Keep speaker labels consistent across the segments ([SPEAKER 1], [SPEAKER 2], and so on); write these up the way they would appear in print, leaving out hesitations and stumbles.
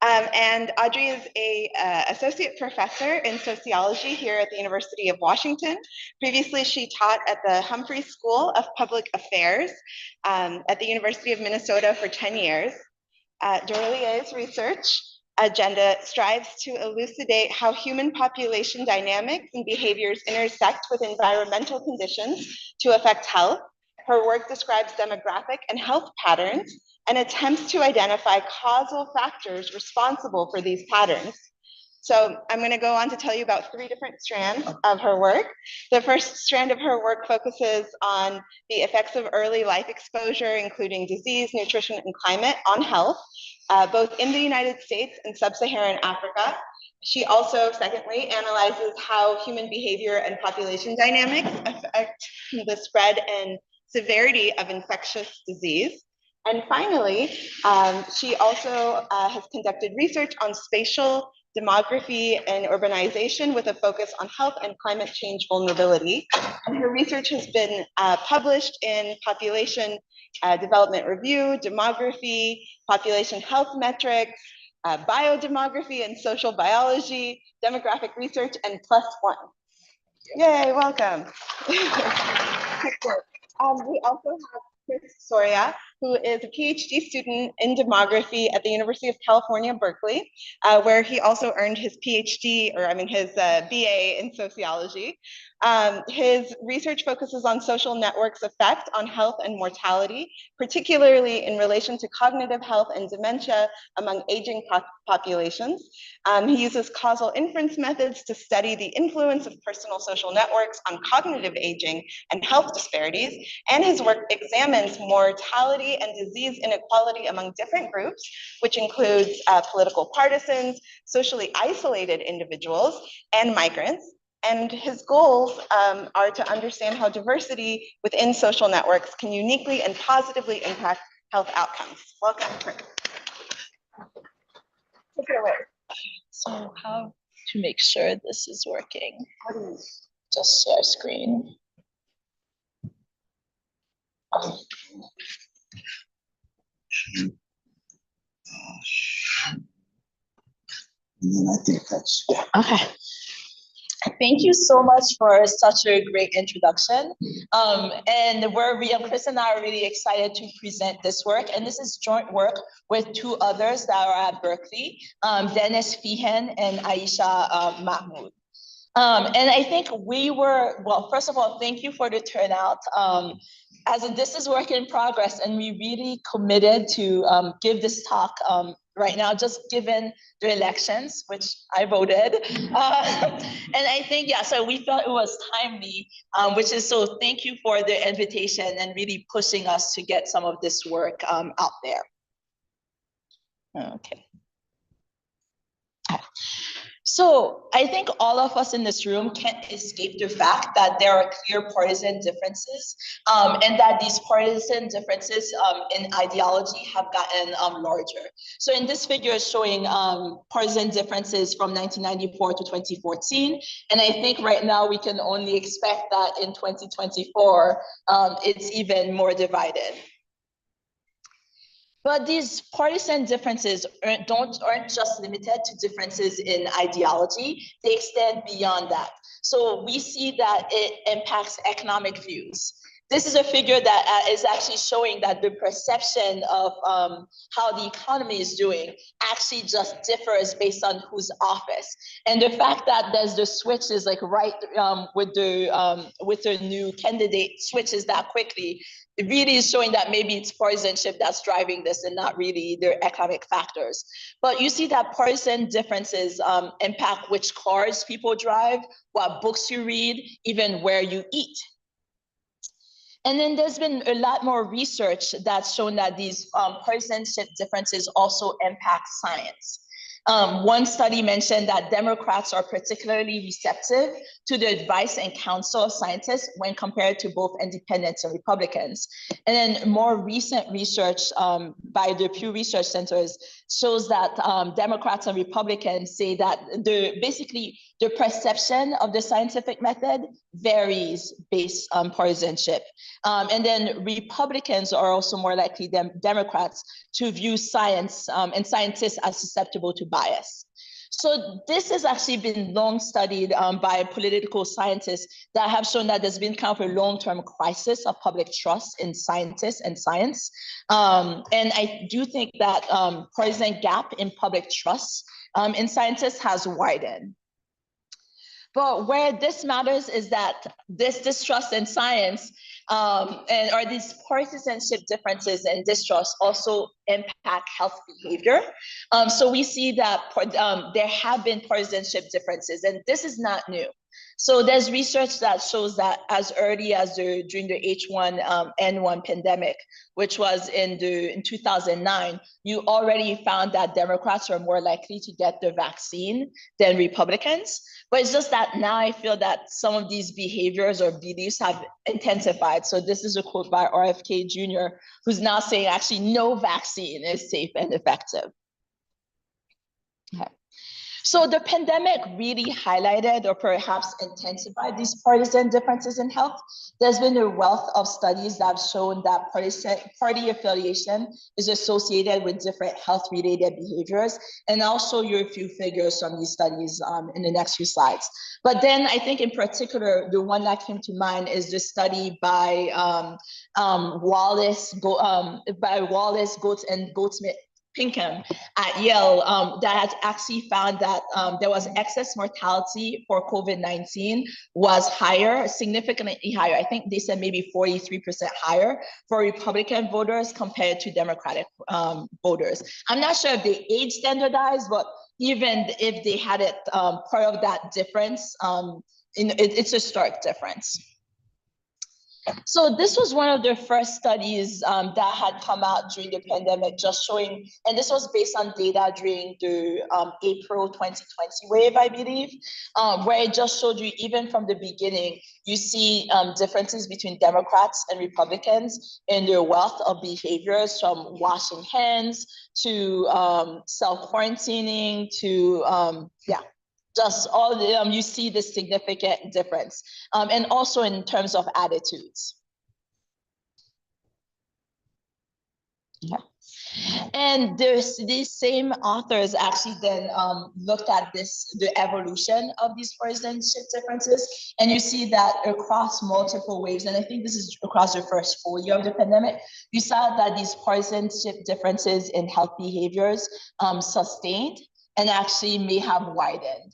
[SPEAKER 1] And Audrey is a associate professor in sociology here at the University of Washington. Previously, she taught at the Humphrey School of Public Affairs at the University of Minnesota for 10 years. Dorlier's research agenda strives to elucidate how human population dynamics and behaviors intersect with environmental conditions to affect health. Her work describes demographic and health patterns and attempts to identify causal factors responsible for these patterns. So I'm going to go on to tell you about 3 different strands of her work. The first strand of her work focuses on the effects of early life exposure, including disease, nutrition, and climate on health, both in the United States and sub-Saharan Africa. She also, secondly, analyzes how human behavior and population dynamics affect the spread and severity of infectious disease. And finally, she also has conducted research on spatial demography and urbanization with a focus on health and climate change vulnerability. And her research has been published in Population Development Review, Demography, Population Health Metrics, Biodemography and Social Biology, Demographic Research, and +1. Yay, welcome. We also have Chris Soria, who is a PhD student in demography at the University of California, Berkeley, where he also earned his PhD, or his BA in sociology. His research focuses on social networks' effect on health and mortality, particularly in relation to cognitive health and dementia among aging populations. He uses causal inference methods to study the influence of personal social networks on cognitive aging and health disparities, and his work examines mortality and disease inequality among different groups, which includes political partisans, socially isolated individuals, and migrants. And his goals are to understand how diversity within social networks can uniquely and positively impact health outcomes. Welcome, Chris. Take it away.
[SPEAKER 2] So how to make sure this is working? Just share screen.
[SPEAKER 3] I think that's, yeah.
[SPEAKER 2] Okay. Thank you so much for such a great introduction. And Chris and I are really excited to present this work. And this is joint work with 2 others that are at Berkeley, Dennis Feehan and Aisha Mahmoud. And I think well, first of all, thank you for the turnout. This is work in progress, and we really committed to give this talk right now, just given the elections, which I voted. And I think, yeah, so we felt it was timely, so thank you for the invitation and really pushing us to get some of this work out there. Okay. So I think all of us in this room can't escape the fact that there are clear partisan differences, and that these partisan differences in ideology have gotten larger. So in this figure is showing partisan differences from 1994 to 2014. And I think right now we can only expect that in 2024, it's even more divided. But these partisan differences aren't just limited to differences in ideology, they extend beyond that. So we see that it impacts economic views. This is a figure that is actually showing that the perception of how the economy is doing actually just differs based on whose office. And the fact that there's the switches like right with the new candidate switches that quickly, it really is showing that maybe it's partisanship that's driving this and not really the economic factors. But you see that partisan differences impact which cars people drive, what books you read, even where you eat. And then there's been a lot more research that's shown that these partisanship differences also impact science. One study mentioned that Democrats are particularly receptive to the advice and counsel of scientists when compared to both independents and Republicans. And then more recent research by the Pew Research Centers shows that Democrats and Republicans say that basically the perception of the scientific method varies based on partisanship. And then Republicans are also more likely than Democrats to view science and scientists as susceptible to bias. So this has actually been long studied by political scientists that have shown that there's been kind of a long-term crisis of public trust in scientists and science. And I do think that partisan gap in public trust in scientists has widened. But where this matters is that this distrust in science or these partisanship differences and distrust also impact health behavior. So we see that there have been partisanship differences, and this is not new. So there's research that shows that as early as during the H1N1 pandemic, which was in 2009, you already found that Democrats are more likely to get the vaccine than Republicans. But it's just that now I feel that some of these behaviors or beliefs have intensified. So this is a quote by RFK Jr., who's now saying actually no vaccine is safe and effective. Okay. So the pandemic really highlighted or perhaps intensified these partisan differences in health. There's been a wealth of studies that have shown that party affiliation is associated with different health-related behaviors. And I'll show you a few figures from these studies in the next few slides. But then I think in particular, the one that came to mind is the study by Wallace, Goetz, and Goldsmith Pinkham at Yale that had actually found that there was excess mortality for COVID-19 was higher, significantly higher. I think they said maybe 43% higher for Republican voters compared to Democratic voters. I'm not sure if they age standardized, but even if they had it part of that difference, it's a stark difference. So this was one of the first studies that had come out during the pandemic, just showing, and this was based on data during the April 2020 wave, I believe, where it just showed you, even from the beginning, you see differences between Democrats and Republicans in their wealth of behaviors, from washing hands to self-quarantining to, just all the, you see the significant difference. And also in terms of attitudes. Yeah. And these same authors actually then looked at the evolution of these partisanship differences. And you see that across multiple waves, and I think this is across the first full year of the pandemic, you saw that these partisanship differences in health behaviors sustained and actually may have widened.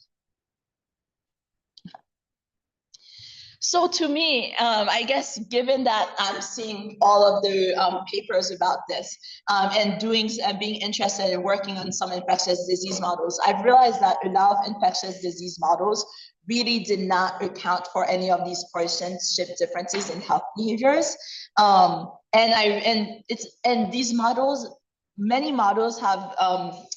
[SPEAKER 2] So to me, I guess, given that I'm seeing all of the papers about this and being interested in working on some infectious disease models, I've realized that a lot of infectious disease models really did not account for any of these partisanship differences in health behaviors. And these models, many models have,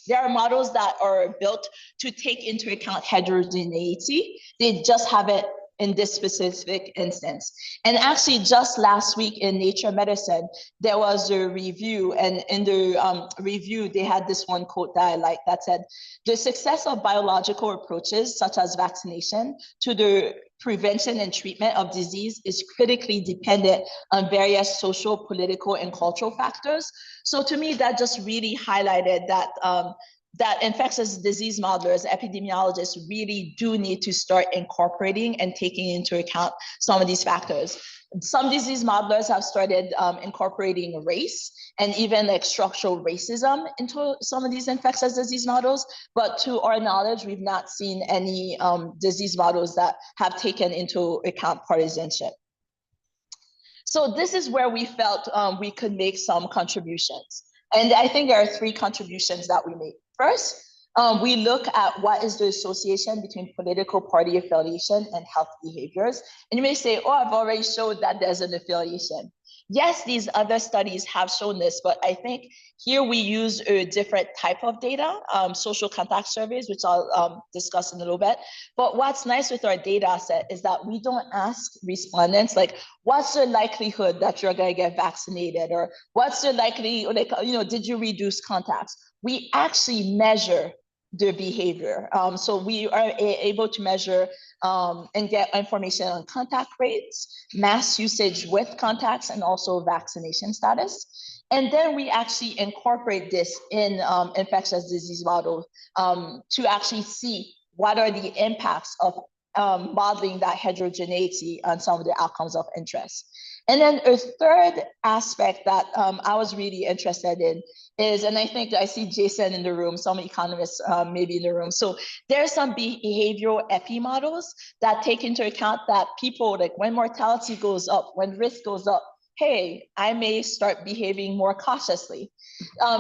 [SPEAKER 2] there are models that are built to take into account heterogeneity. They just haven't in this specific instance. And actually just last week in Nature Medicine, there was a review, and in the review, they had this one quote that I like that said, "The success of biological approaches such as vaccination to the prevention and treatment of disease is critically dependent on various social, political, and cultural factors." So to me, that just really highlighted that that infectious disease modelers, epidemiologists really do need to start incorporating and taking into account some of these factors. Some disease modelers have started incorporating race and even like structural racism into some of these infectious disease models, but to our knowledge, we've not seen any disease models that have taken into account partisanship. So this is where we felt we could make some contributions. And I think there are three contributions that we make. First, we look at what is the association between political party affiliation and health behaviors. And you may say, oh, I've already showed that there's an affiliation. Yes, these other studies have shown this, but I think here we use a different type of data, social contact surveys, which I'll discuss in a little bit. But what's nice with our data set is that we don't ask respondents, like, what's the likelihood that you're gonna get vaccinated? Or what's the likelihood, like, did you reduce contacts? We actually measure their behavior. So we are able to measure and get information on contact rates, mask usage with contacts, and also vaccination status. And then we actually incorporate this in infectious disease models to actually see what are the impacts of modeling that heterogeneity on some of the outcomes of interest. And then a third aspect that I was really interested in is, and I think I see Jason in the room, some economists maybe in the room. So there's some behavioral epi models that take into account that people, like when mortality goes up, when risk goes up, hey, I may start behaving more cautiously.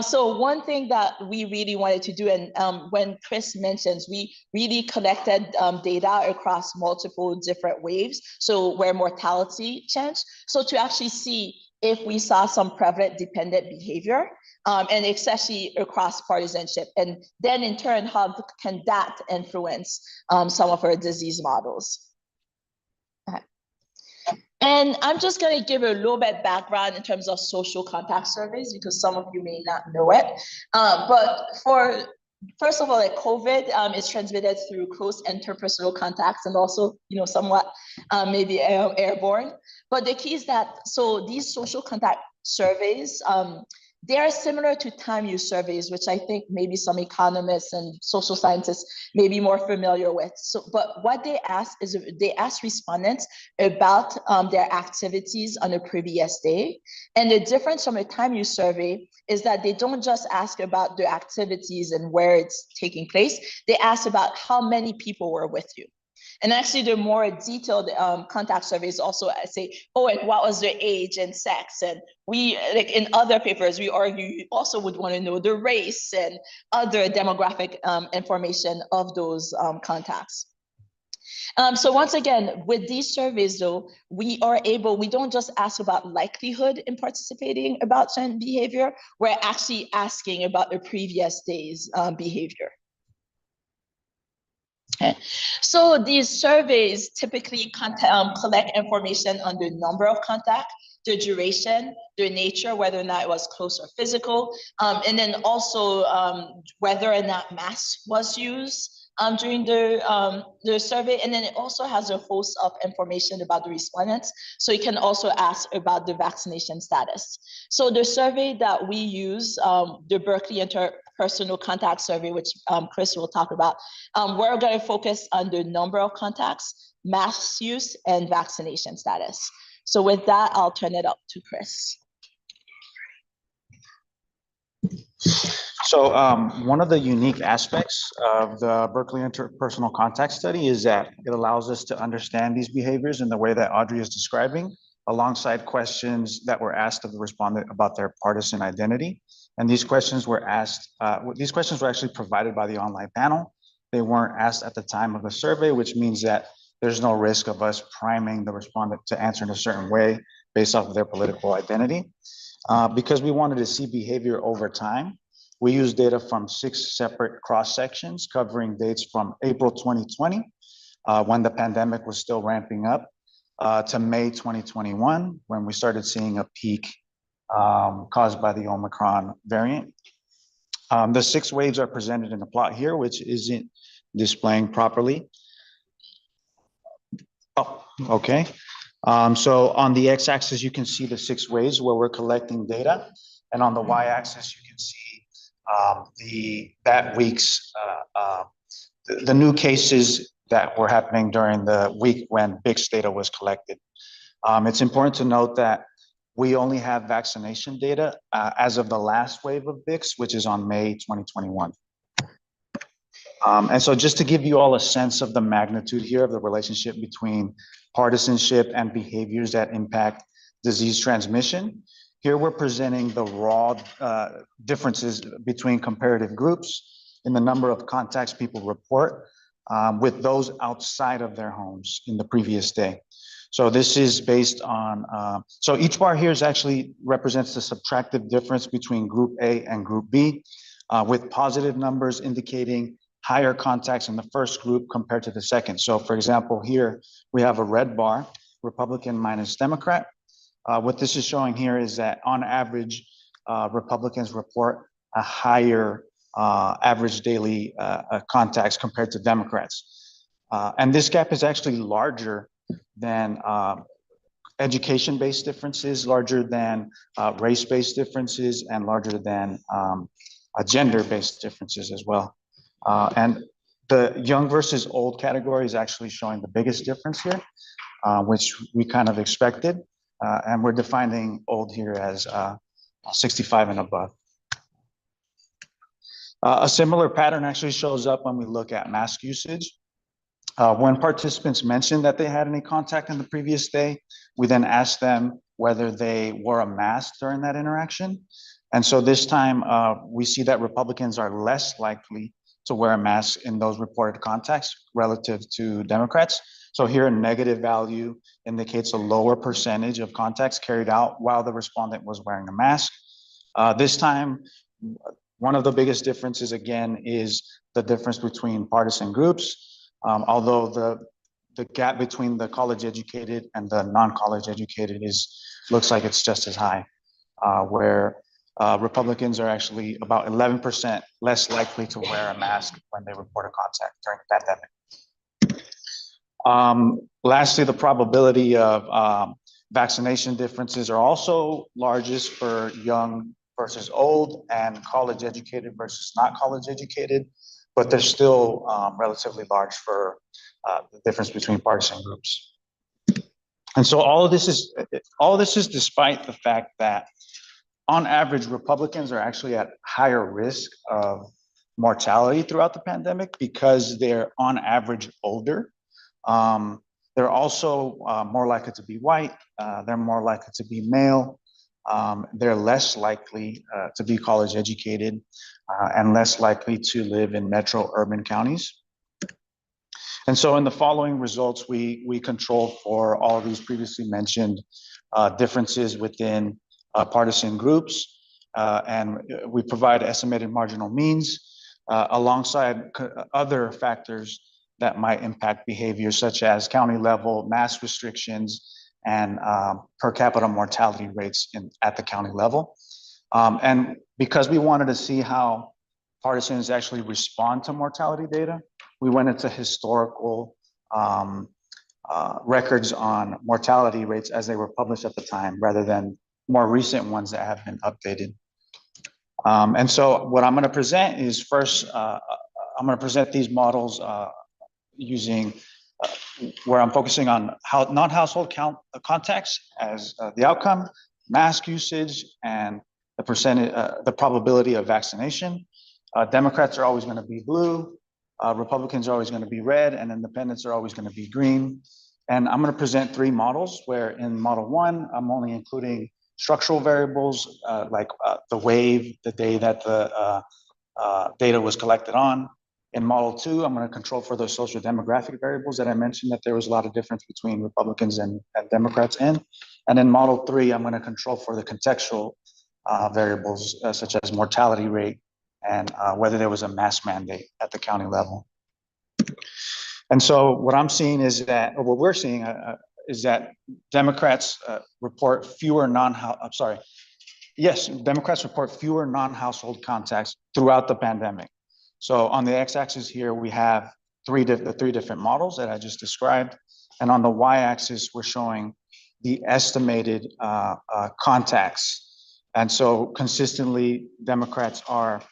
[SPEAKER 2] So one thing that we really wanted to do, and when Chris mentions, we really collected data across multiple different waves, so where mortality changed, so to actually see if we saw some prevalent dependent behavior, and especially across partisanship, and then in turn, how can that influence some of our disease models? And I'm just going to give a little bit background in terms of social contact surveys, because some of you may not know it. But first of all, like COVID is transmitted through close interpersonal contacts and also, somewhat maybe airborne. But the key is that, so these social contact surveys, they are similar to time use surveys, which I think maybe some economists and social scientists may be more familiar with. So, but what they ask is they ask respondents about their activities on a previous day. And the difference from a time use survey is that they don't just ask about the activities and where it's taking place. They ask about how many people were with you. And actually, the more detailed contact surveys also say, oh, and what was their age and sex? And we, like in other papers, we argue you also would want to know the race and other demographic information of those contacts. So once again, with these surveys though, we don't just ask about likelihood in participating about certain behavior, we're actually asking about the previous day's behavior. Okay. So these surveys typically collect information on the number of contacts, the duration, the nature, whether or not it was close or physical, and then also whether or not mask was used during the survey. And then it also has a host of information about the respondents. So you can also ask about the vaccination status. So the survey that we use, the Berkeley Interpersonal Contact Survey, which Chris will talk about, we're going to focus on the number of contacts, mask use, and vaccination status. So with that, I'll turn it up to Chris.
[SPEAKER 4] So one of the unique aspects of the Berkeley Interpersonal Contact Study is that it allows us to understand these behaviors in the way that Audrey is describing, alongside questions that were asked of the respondent about their partisan identity. And these questions were actually provided by the online panel. They weren't asked at the time of the survey, which means that there's no risk of us priming the respondent to answer in a certain way based off of their political identity. Because we wanted to see behavior over time, we used data from 6 separate cross sections covering dates from April 2020, when the pandemic was still ramping up, to May 2021, when we started seeing a peak caused by the Omicron variant. The 6 waves are presented in the plot here, which isn't displaying properly. Oh, okay. So on the x-axis, you can see the 6 waves where we're collecting data. And on the y-axis, you can see that week's, the new cases that were happening during the week when BICS data was collected. It's important to note that we only have vaccination data as of the last wave of BICS, which is on May 2021. And so just to give you all a sense of the magnitude here of the relationship between partisanship and behaviors that impact disease transmission, here we're presenting the raw differences between comparative groups in the number of contacts people report with those outside of their homes in the previous day. So this is based on, so each bar here is actually represents the subtractive difference between group A and group B, with positive numbers indicating higher contacts in the first group compared to the second. So for example, here we have a red bar, Republican minus Democrat. What this is showing here is that on average, Republicans report a higher average daily contacts compared to Democrats. And this gap is actually larger than education-based differences, larger than race-based differences, and larger than gender-based differences as well. And the young versus old category is actually showing the biggest difference here, which we kind of expected. And we're defining old here as 65 and above. A similar pattern actually shows up when we look at mask usage. When participants mentioned that they had any contact in the previous day, we then asked them whether they wore a mask during that interaction. And so this time we see that Republicans are less likely to wear a mask in those reported contacts relative to Democrats. So here a negative value indicates a lower percentage of contacts carried out while the respondent was wearing a mask. This time, one of the biggest differences again is the difference between partisan groups. Although the gap between the college educated and the non-college educated looks like it's just as high, where Republicans are actually about 11% less likely to wear a mask when they report a contact during the pandemic. Lastly, the probability of vaccination differences are also largest for young versus old and college educated versus not college educated, but they're still relatively large for the difference between partisan groups. And so all of this is despite the fact that on average, Republicans are actually at higher risk of mortality throughout the pandemic because they're on average older. They're also more likely to be white. They're more likely to be male. They're less likely to be college educated and less likely to live in metro urban counties. And so in the following results, we control for all of these previously mentioned differences within partisan groups, and we provide estimated marginal means alongside other factors that might impact behavior, such as county level mask restrictions and per capita mortality rates at the county level. And because we wanted to see how partisans actually respond to mortality data, we went into historical records on mortality rates as they were published at the time, rather than more recent ones that have been updated. And so what I'm going to present is first, I'm going to present these models using where I'm focusing on non-household contacts as the outcome, mask usage, and the percentage, the probability of vaccination. Democrats are always going to be blue, Republicans are always going to be red, and independents are always going to be green. And I'm going to present three models where in model one, I'm only including structural variables like the wave, the day that the data was collected on. In model two, I'm going to control for those social demographic variables that I mentioned that there was a lot of difference between Republicans and Democrats in. And in model three, I'm going to control for the contextual variables such as mortality rate and whether there was a mask mandate at the county level. And so what I'm seeing is that, or what we're seeing is that Democrats report fewer Democrats report fewer non-household contacts throughout the pandemic. So on the x-axis here, we have the three different models that I just described. And on the y-axis, we're showing the estimated contacts. And so consistently, Democrats are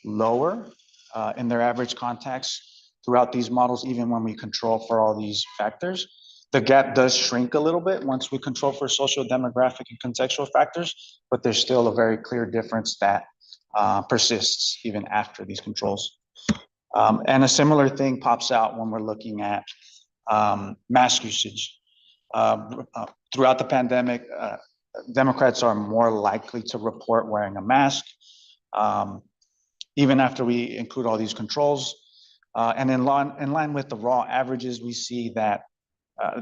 [SPEAKER 4] lower in their average contacts throughout these models, even when we control for all these factors. The gap does shrink a little bit once we control for social demographic and contextual factors, but there's still a very clear difference that persists even after these controls. And a similar thing pops out when we're looking at mask usage. Throughout the pandemic, Democrats are more likely to report wearing a mask, even after we include all these controls. And in line with the raw averages, we see that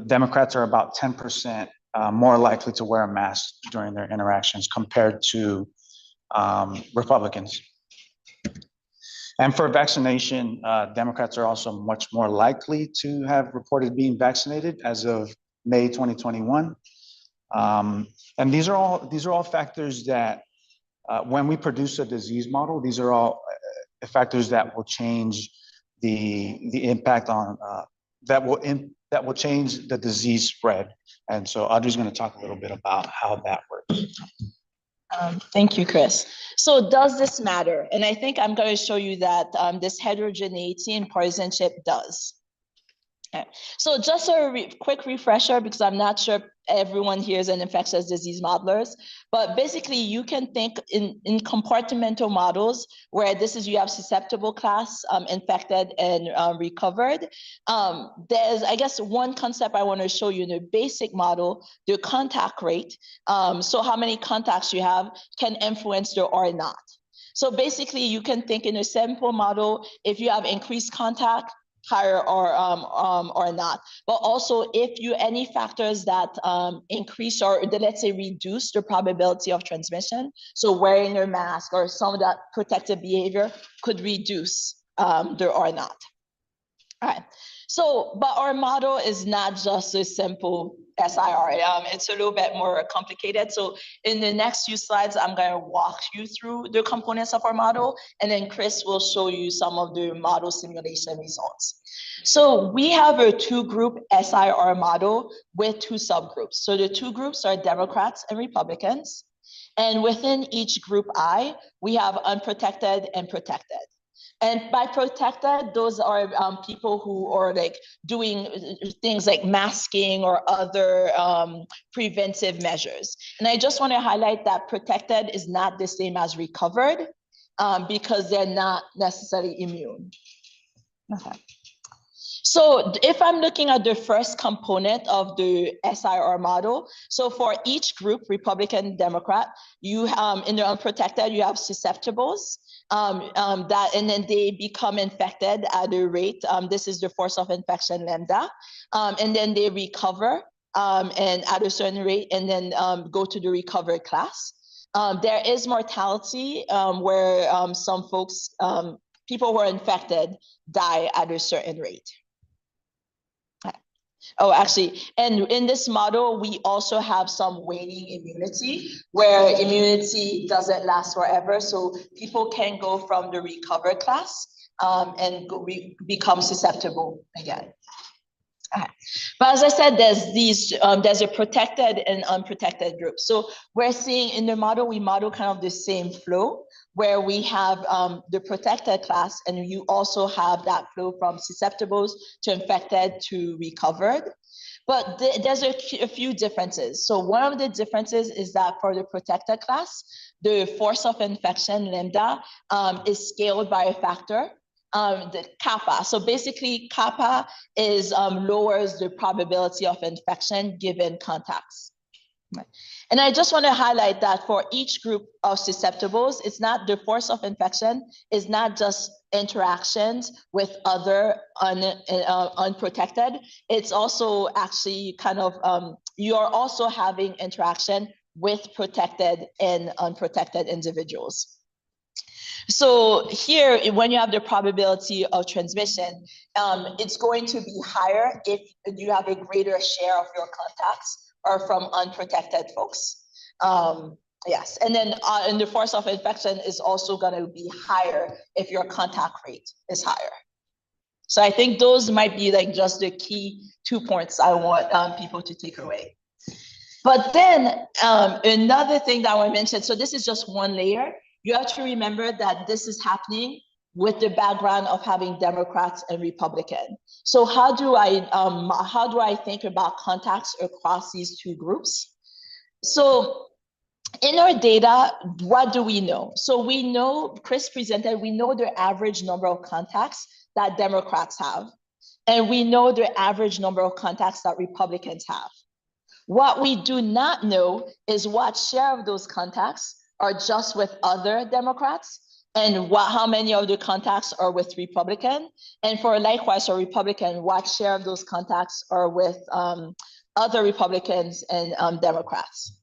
[SPEAKER 4] Democrats are about 10% more likely to wear a mask during their interactions compared to Republicans. And for vaccination, Democrats are also much more likely to have reported being vaccinated as of May 2021. And these are all factors that when we produce a disease model, these are all factors that will change the impact on that will change the disease spread. And so Audrey's going to talk a little bit about how that works.
[SPEAKER 2] Thank you, Chris. So does this matter? And I think I'm going to show you that this heterogeneity in partisanship does. Okay. So just a quick refresher, because I'm not sure everyone here is an infectious disease modelers, but basically you can think in compartmental models where this is, you have susceptible class, infected and recovered. There's, I guess, one concept I want to show you in a basic model, the contact rate. So how many contacts you have can influence the or not. So basically you can think in a simple model, if you have increased contact, higher or not, but also if you any factors that increase or let's say reduce the probability of transmission. So wearing your mask or some of that protective behavior could reduce the or not. All right. So, but our model is not just a simple SIR. It's a little bit more complicated. So in the next few slides, I'm going to walk you through the components of our model, and then Chris will show you some of the model simulation results. So we have a two-group SIR model with two subgroups. So the two groups are Democrats and Republicans. And within each group I, we have unprotected and protected. And by protected, those are people who are like doing things like masking or other preventive measures. And I just want to highlight that protected is not the same as recovered because they're not necessarily immune. Okay. So if I'm looking at the first component of the SIR model, so for each group, Republican, Democrat, you in the unprotected, you have susceptibles. And then they become infected at a rate. This is the force of infection lambda, and then they recover and at a certain rate, and then go to the recovered class. There is mortality where some folks, people who are infected, die at a certain rate. Oh, actually, and in this model, we also have some waning immunity where immunity doesn't last forever. So people can go from the recovered class and become susceptible again. But as I said, there's a protected and unprotected group. So we're seeing in the model, we model kind of the same flow where we have the protected class, and you also have that flow from susceptibles to infected to recovered. But there's a few differences. So one of the differences is that for the protected class, the force of infection lambda is scaled by a factor. The kappa. So basically, kappa is lowers the probability of infection given contacts. And I just want to highlight that for each group of susceptibles, it's not the force of infection is not just interactions with other unprotected. It's also actually kind of you're also having interaction with protected and unprotected individuals. So here, when you have the probability of transmission, it's going to be higher if you have a greater share of your contacts are from unprotected folks. Yes, and then and the force of infection is also going to be higher if your contact rate is higher. So I think those might be like just the key 2 points I want people to take away. But then another thing that I want to mention, so this is just one layer. You have to remember that this is happening with the background of having Democrats and Republicans. So how do I think about contacts across these two groups? So in our data, what do we know? So we know, Chris presented, we know the average number of contacts that Democrats have, and we know the average number of contacts that Republicans have. What we do not know is what share of those contacts are just with other Democrats, and how many of the contacts are with Republican, and for likewise a Republican, what share of those contacts are with other Republicans and Democrats.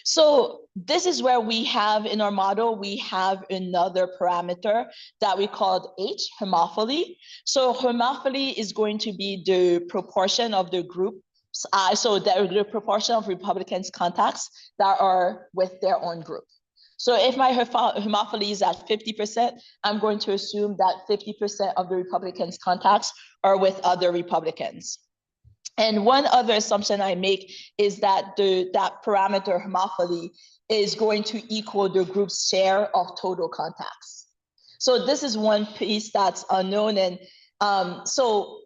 [SPEAKER 2] So this is where we have in our model, we have another parameter that we called H, homophily. So homophily is going to be the proportion of the group. So the proportion of Republicans' contacts that are with their own group. So if my homophily is at 50%, I'm going to assume that 50% of the Republicans' contacts are with other Republicans. And one other assumption I make is that that parameter homophily is going to equal the group's share of total contacts. So this is one piece that's unknown. And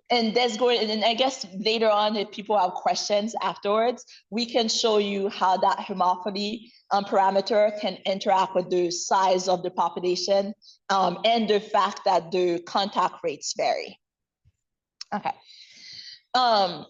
[SPEAKER 2] and I guess later on, if people have questions afterwards, we can show you how that homophily parameter can interact with the size of the population and the fact that the contact rates vary. Okay.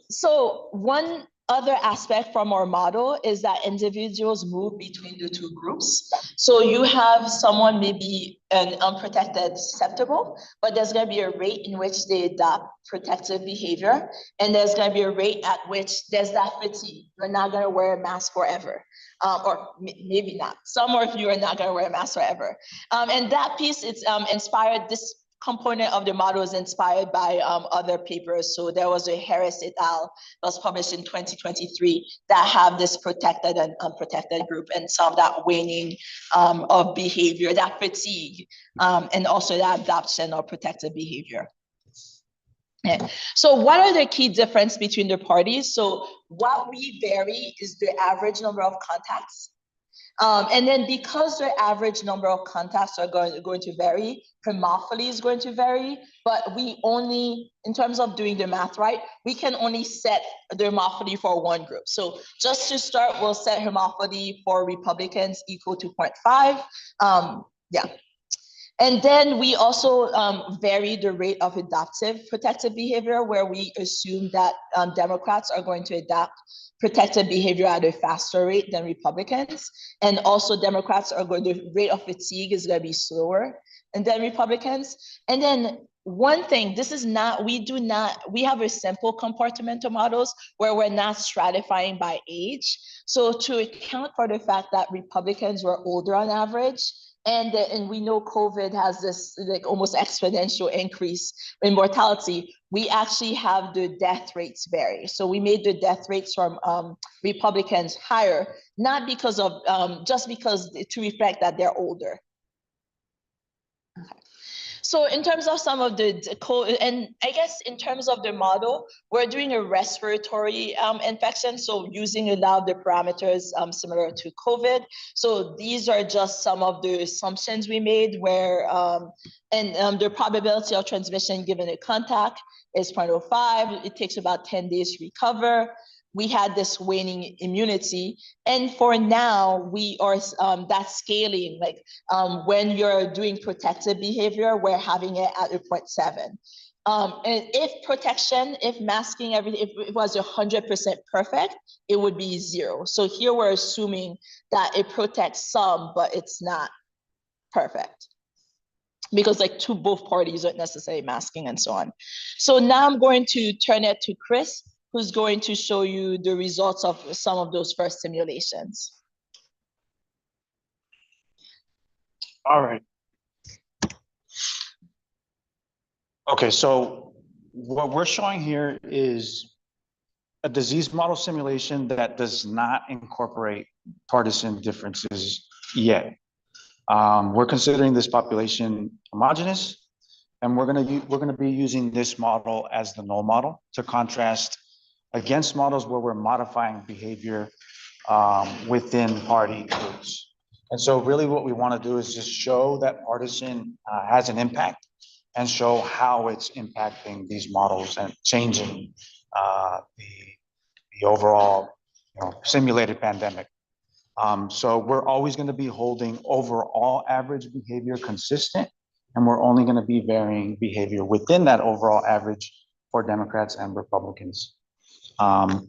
[SPEAKER 2] So one other aspect from our model is that individuals move between the two groups. So you have someone maybe an unprotected susceptible, but there's going to be a rate in which they adopt protective behavior. And there's going to be a rate at which there's that fatigue. You're not going to wear a mask forever. Or maybe not. Some of you are not going to wear a mask forever. And that piece, it's inspired, this component of the model is inspired by other papers. So there was a Harris et al. That was published in 2023 that have this protected and unprotected group and some of that waning of behavior, that fatigue, and also that adoption of protective behavior. Yeah. So what are the key difference between the parties? So what we vary is the average number of contacts. And then because the average number of contacts are going to vary, homophily is going to vary, but we only, in terms of doing the math right, we can only set the homophily for one group. So just to start, we'll set homophily for Republicans equal to 0.5. Yeah. And then we also vary the rate of adoptive protective behavior, where we assume that Democrats are going to adopt protective behavior at a faster rate than Republicans. And also Democrats are going, the rate of fatigue is going to be slower than Republicans. And then one thing, this is not, we have a simple compartmental models where we're not stratifying by age. So to account for the fact that Republicans were older on average, and we know COVID has this like almost exponential increase in mortality, we actually have the death rates vary. So we made the death rates from Republicans higher, not because of, just because to reflect that they're older. Okay. So in terms of some of the and I guess in terms of the model, we're doing a respiratory infection. So using a lot of the parameters similar to COVID. So these are just some of the assumptions we made where, the probability of transmission given a contact is 0.05. It takes about 10 days to recover. We had this waning immunity. And for now, we are that scaling, like when you're doing protective behavior, we're having it at a 0.7. And if masking everything, if it was 100% perfect, it would be 0. So here we're assuming that it protects some, but it's not perfect, because like both parties aren't necessarily masking and so on. So now I'm going to turn it to Chris, who's going to show you the results of some of those first simulations.
[SPEAKER 4] All right. Okay, so what we're showing here is a disease model simulation that does not incorporate partisan differences yet. We're considering this population homogeneous, and we're gonna be using this model as the null model to contrast against models where we're modifying behavior within party groups. And so really what we want to do is just show that partisan has an impact and show how it's impacting these models and changing the overall simulated pandemic. So we're always going to be holding overall average behavior consistent, and we're only going to be varying behavior within that overall average for Democrats and Republicans.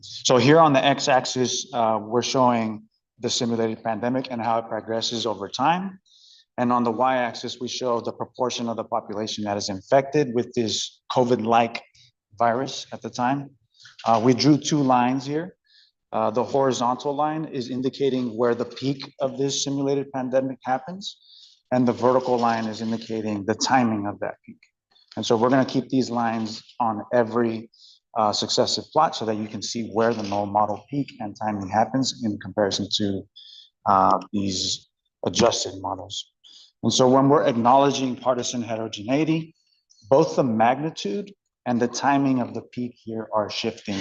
[SPEAKER 4] So here on the x-axis, we're showing the simulated pandemic and how it progresses over time. And on the y-axis, we show the proportion of the population that is infected with this COVID-like virus at the time. We drew 2 lines here. The horizontal line is indicating where the peak of this simulated pandemic happens, and the vertical line is indicating the timing of that peak. And so we're going to keep these lines on every successive plot so that you can see where the null model peak and timing happens in comparison to these adjusted models. And so when we're acknowledging partisan heterogeneity, both the magnitude and the timing of the peak here are shifting.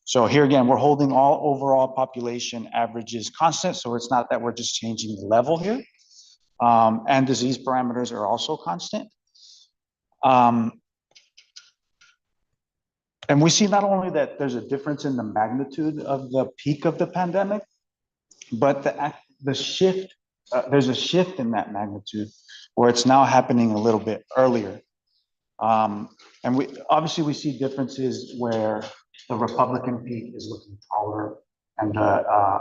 [SPEAKER 4] So here again, we're holding all overall population averages constant. So it's not that we're just changing the level here. And disease parameters are also constant. And we see not only that there's a difference in the magnitude of the peak of the pandemic, but the shift, there's a shift in that magnitude where it's now happening a little bit earlier. And we obviously we see differences where the Republican peak is looking taller and the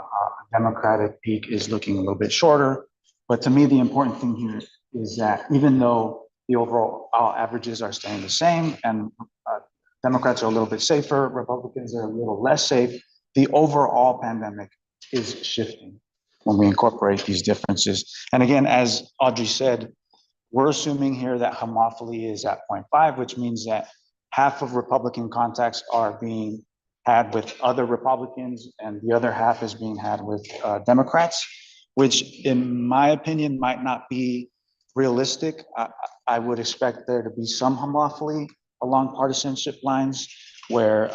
[SPEAKER 4] Democratic peak is looking a little bit shorter. But to me, the important thing here is that even though the overall averages are staying the same and Democrats are a little bit safer, Republicans are a little less safe, the overall pandemic is shifting when we incorporate these differences. And again, as Audrey said, we're assuming here that homophily is at 0.5, which means that half of Republican contacts are being had with other Republicans and the other half is being had with Democrats, which in my opinion might not be realistic. I would expect there to be some homophily along partisanship lines where,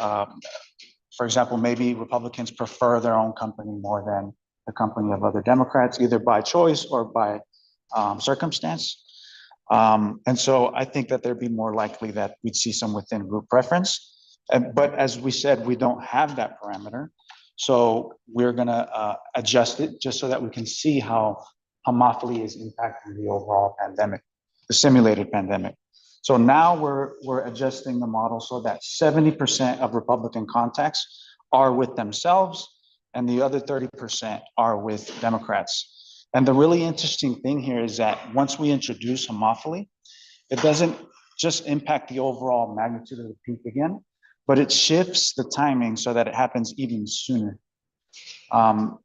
[SPEAKER 4] for example, maybe Republicans prefer their own company more than the company of other Democrats, either by choice or by circumstance. And so I think that there'd be more likely that we'd see some within group preference. But as we said, we don't have that parameter. So we're gonna adjust it just so that we can see how homophily is impacting the overall pandemic, the simulated pandemic. So now we're adjusting the model so that 70% of Republican contacts are with themselves and the other 30% are with Democrats. And the really interesting thing here is that once we introduce homophily, it doesn't just impact the overall magnitude of the peak again, but it shifts the timing so that it happens even sooner. And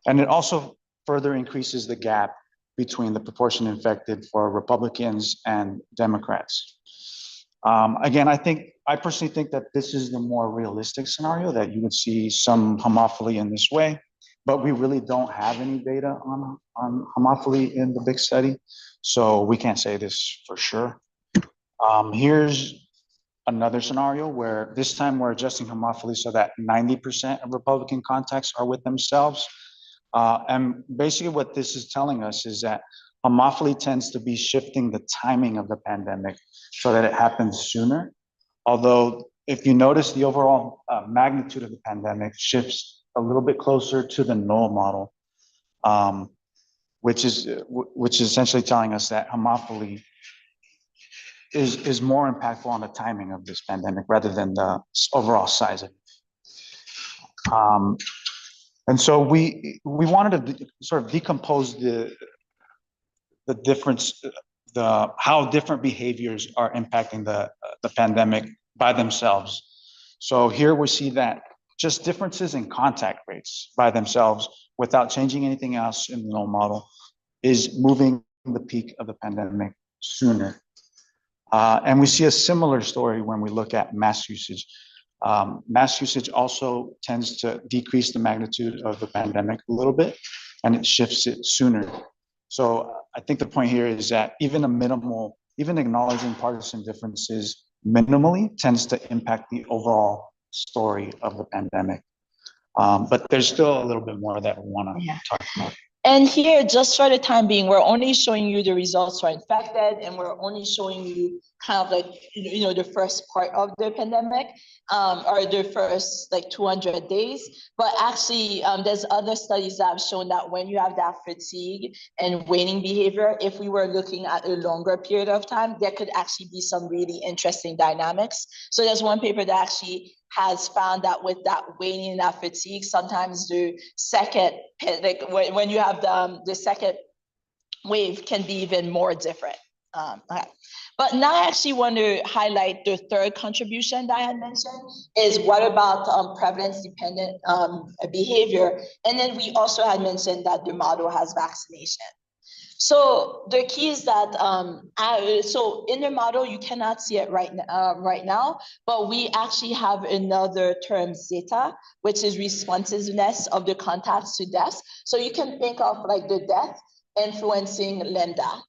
[SPEAKER 4] it also further increases the gap between the proportion infected for Republicans and Democrats. Again, I personally think that this is the more realistic scenario, that you would see some homophily in this way, but we really don't have any data on homophily in the big study, so we can't say this for sure. Here's another scenario where this time we're adjusting homophily so that 90% of Republican contacts are with themselves. And basically what this is telling us is that homophily tends to be shifting the timing of the pandemic so that it happens sooner. Although if you notice, the overall magnitude of the pandemic shifts a little bit closer to the null model, which is essentially telling us that homophily is more impactful on the timing of this pandemic rather than the overall size of it. And so we wanted to sort of decompose the difference, how different behaviors are impacting the pandemic by themselves. So here we see that just differences in contact rates by themselves without changing anything else in the null model is moving the peak of the pandemic sooner. And we see a similar story when we look at mass usage. Mass usage also tends to decrease the magnitude of the pandemic a little bit, and it shifts it sooner. So I think the point here is that even acknowledging partisan differences minimally tends to impact the overall story of the pandemic. But there's still a little bit more that we want to talk about.
[SPEAKER 2] And here, just for the time being, we're only showing you the results for infected, and we're only showing you kind of like, the first part of the pandemic, or the first like 200 days. But actually, there's other studies that have shown that when you have that fatigue and waning behavior, if we were looking at a longer period of time, there could actually be some really interesting dynamics. So there's one paper that actually has found that with that waning and that fatigue, sometimes the second, like when you have the second wave can be even more different. Okay. But now I actually want to highlight the third contribution that I had mentioned is what about prevalence dependent behavior? And then we also had mentioned that the model has vaccination. So the key is that, so in the model, you cannot see it right now, but we actually have another term, zeta, which is responsiveness of the contacts to deaths. So you can think of like the death influencing Linda.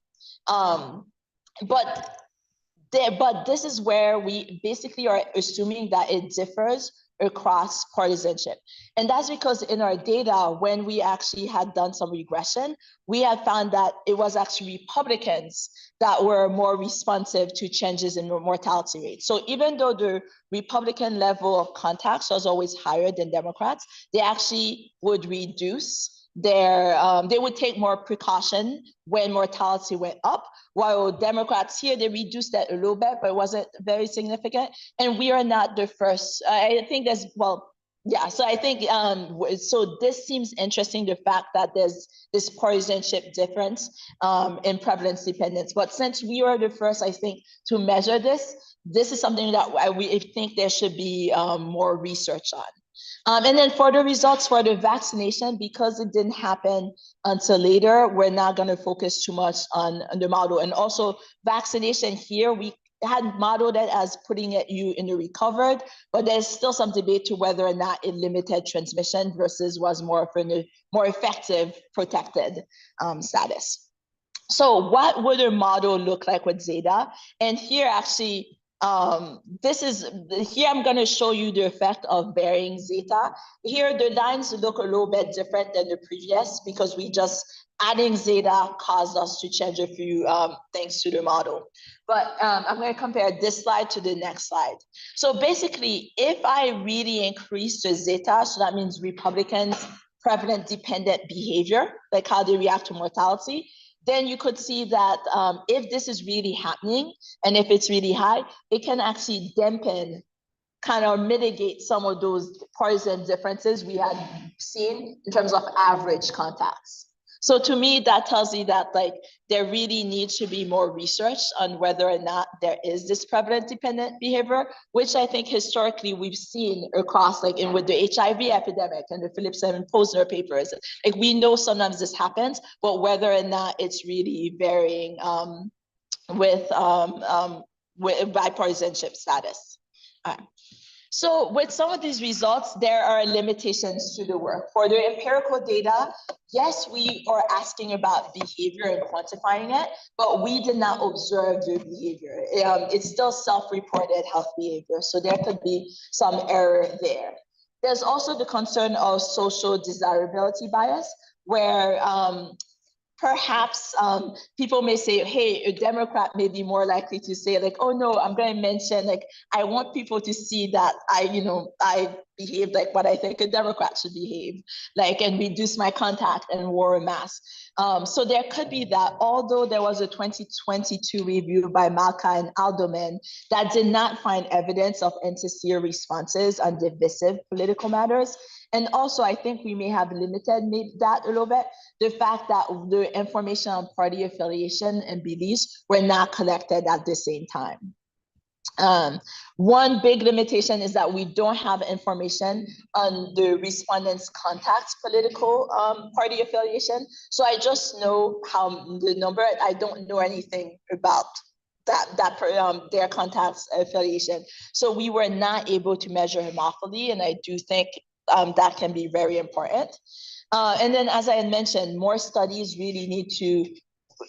[SPEAKER 2] But this is where we basically are assuming that it differs across partisanship. And that's because in our data, when we actually had done some regression, we had found that it was actually Republicans that were more responsive to changes in mortality rates. So even though the Republican level of contacts was always higher than Democrats, they actually would reduce their, they would take more precaution when mortality went up, while Democrats here, they reduced that a little bit, but it wasn't very significant. And we are not the first. I think there's, well, yeah, so I think, so this seems interesting, the fact that there's this partisanship difference in prevalence dependence. But since we are the first, I think, to measure this, this is something that we think there should be more research on. And then for the results for the vaccination, because it didn't happen until later, we're not going to focus too much on the model. And also vaccination here, we had modeled it as putting you in the recovered, but there's still some debate to whether or not it limited transmission versus was more for the more effective protected status. So what would a model look like with Zeta? And here actually, here I'm going to show you the effect of varying zeta. Here the lines look a little bit different than the previous because we just adding zeta caused us to change a few things to the model. But I'm going to compare this slide to the next slide. So basically, if I really increase the zeta, so that means Republicans' prevalent dependent behavior, like how they react to mortality, then you could see that if this is really happening and if it's really high, it can actually dampen, kind of mitigate some of those partisan differences we had seen in terms of average contacts. So to me, that tells me that like there really needs to be more research on whether or not there is this prevalent dependent behavior, which I think historically we've seen across like with the HIV epidemic and the Phillips and Posner papers. Like we know sometimes this happens, but whether or not it's really varying with bipartisanship status. All right. So with some of these results, there are limitations to the work. For the empirical data, yes, we are asking about behavior and quantifying it, but we did not observe the behavior. It's still self-reported health behavior, so there could be some error there. There's also the concern of social desirability bias, where perhaps people may say, hey, a Democrat may be more likely to say like, oh no, I'm going to mention, like, I want people to see that I behave like what I think a Democrat should behave, like, and reduce my contact and wear a mask. So there could be that, although there was a 2022 review by Malka and Alderman that did not find evidence of insincere responses on divisive political matters. And also, I think we may have limited that a little bit. The fact that the information on party affiliation and beliefs were not collected at the same time. One big limitation is that we don't have information on the respondents' contacts political party affiliation. So I just know how the number, I don't know anything about their contacts affiliation. So we were not able to measure homophily, and I do think that can be very important. And then, as I had mentioned, more studies really need to,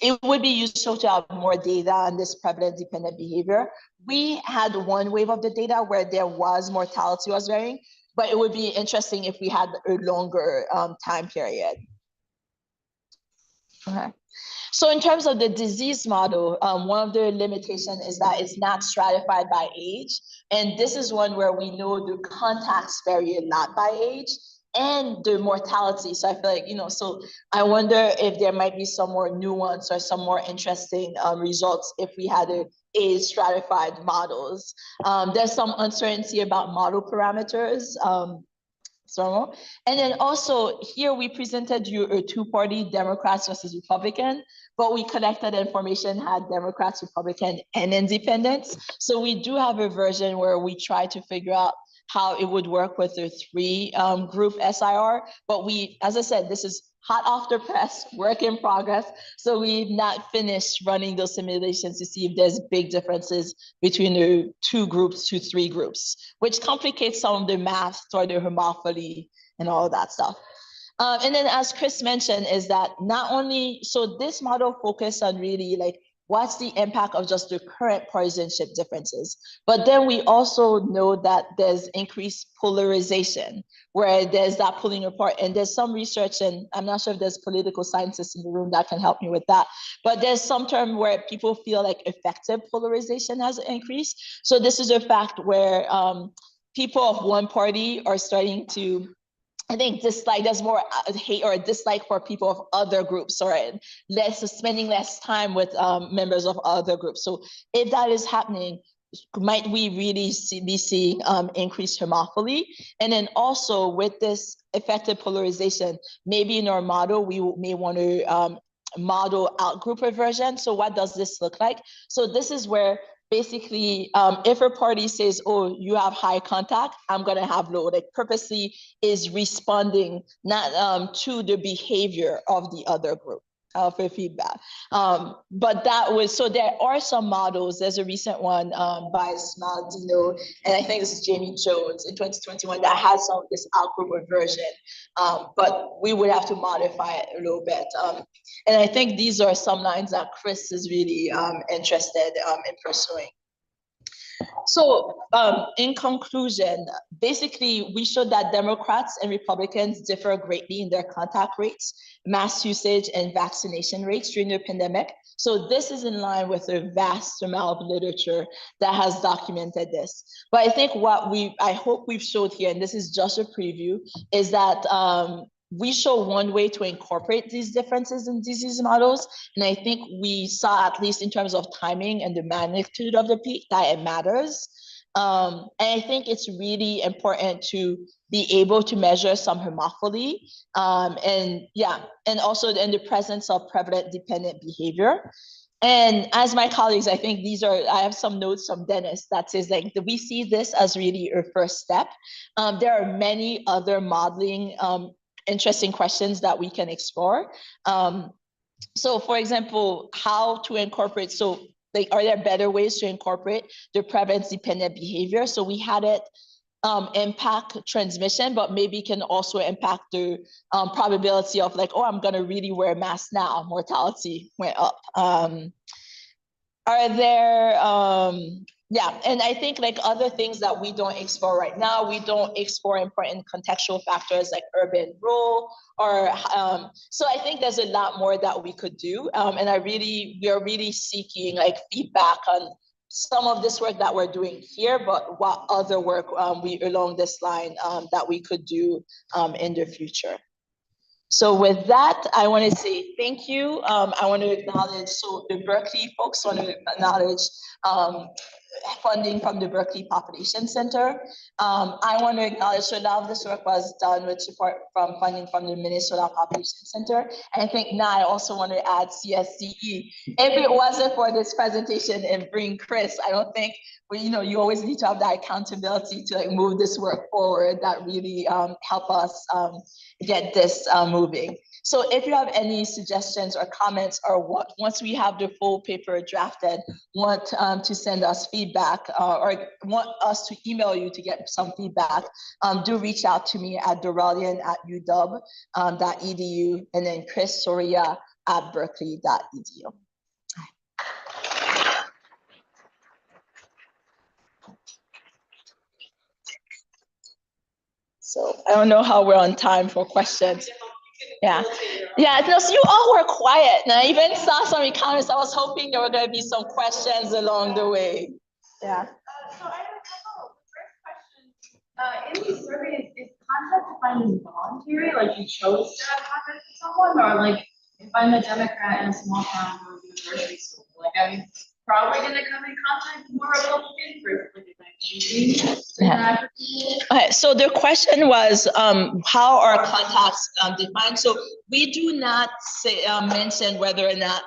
[SPEAKER 2] it would be useful to have more data on this prevalent dependent behavior. We had one wave of the data where there was mortality was varying, but it would be interesting if we had a longer time period. Okay. So in terms of the disease model, one of the limitations is that it's not stratified by age. And this is one where we know the contacts vary a lot by age and the mortality. So I feel like, so I wonder if there might be some more nuance or some more interesting results if we had age stratified models. There's some uncertainty about model parameters. And then also here we presented you a two-party Democrats versus Republican, but we collected information had Democrats, Republican, and independents. So we do have a version where we try to figure out how it would work with the three group SIR, but as I said, this is hot off the press, work in progress. So we've not finished running those simulations to see if there's big differences between the 2 groups to 3 groups, which complicates some of the math or the homophily and all of that stuff. And then as Chris mentioned, is that not only, so this model focused on really like, what's the impact of just the current partisanship differences? But then we also know that there's increased polarization, where there's that pulling apart, and there's some research, and I'm not sure if there's political scientists in the room that can help me with that, but there's some term where people feel like effective polarization has increased. So this is a fact where people of one party are starting to, I think, dislike, there's more hate or dislike for people of other groups, or spending less time with members of other groups. So if that is happening, might we really be seeing increased homophily? And then also with this effective polarization, maybe in our model, we may want to model out-group aversion. So what does this look like? So this is where basically, if a party says, oh, you have high contact, I'm going to have low, like purposely is responding not to the behavior of the other group for feedback. But that was, so there are some models. There's a recent one by Smaldino, and I think this is Jamie Jones in 2021 that has some of this out-group aversion, but we would have to modify it a little bit. And I think these are some lines that Chris is really interested in pursuing. So in conclusion, basically, we showed that Democrats and Republicans differ greatly in their contact rates, mask usage, and vaccination rates during the pandemic. So this is in line with a vast amount of literature that has documented this. But I think what I hope we've showed here, and this is just a preview, is that we show one way to incorporate these differences in disease models. And I think we saw, at least in terms of timing and the magnitude of the peak, that it matters. And I think it's really important to be able to measure some homophily, and also in the presence of prevalent dependent behavior. And as my colleagues, I think I have some notes from Dennis that says like, we see this as really a first step. There are many other modeling interesting questions that we can explore. So for example, how to incorporate, so like, are there better ways to incorporate the prevalence dependent behavior? So we had it impact transmission, but maybe can also impact the probability of like, oh, I'm gonna really wear a mask now, mortality went up. Are there, and I think like other things that we don't explore right now, we don't explore important contextual factors like urban rural, or so I think there's a lot more that we could do. And we are really seeking like feedback on some of this work that we're doing here, but what other work along this line that we could do in the future. So with that, I want to say thank you. I want to acknowledge, so the Berkeley folks want to acknowledge funding from the Berkeley Population Center. I want to acknowledge, so a lot of this work was done with support from funding from the Minnesota Population Center. And I think now I also want to add CSCE. If it wasn't for this presentation and bring Chris, I don't think, you always need to have that accountability to like move this work forward that really help us get this moving. So if you have any suggestions or comments, or once we have the full paper drafted, want to send us feedback or want us to email you to get some feedback, do reach out to me at doralian@uw.edu, and then Chris Soria at berkeley.edu. So I don't know how we're on time for questions. Yeah, no, so you all were quiet. And I even saw some comments. I was hoping there were going to be some questions along the way. Yeah.
[SPEAKER 5] So I have a couple of first questions. In these surveys, is contact defined as voluntary, like you chose to have contact with someone, or like if I'm a Democrat in a small town or university school, like I'm probably going to come in contact with more Republican for like if I'm choosing.
[SPEAKER 2] Yeah. Okay, so the question was how are contacts defined? So we do not say mention whether or not,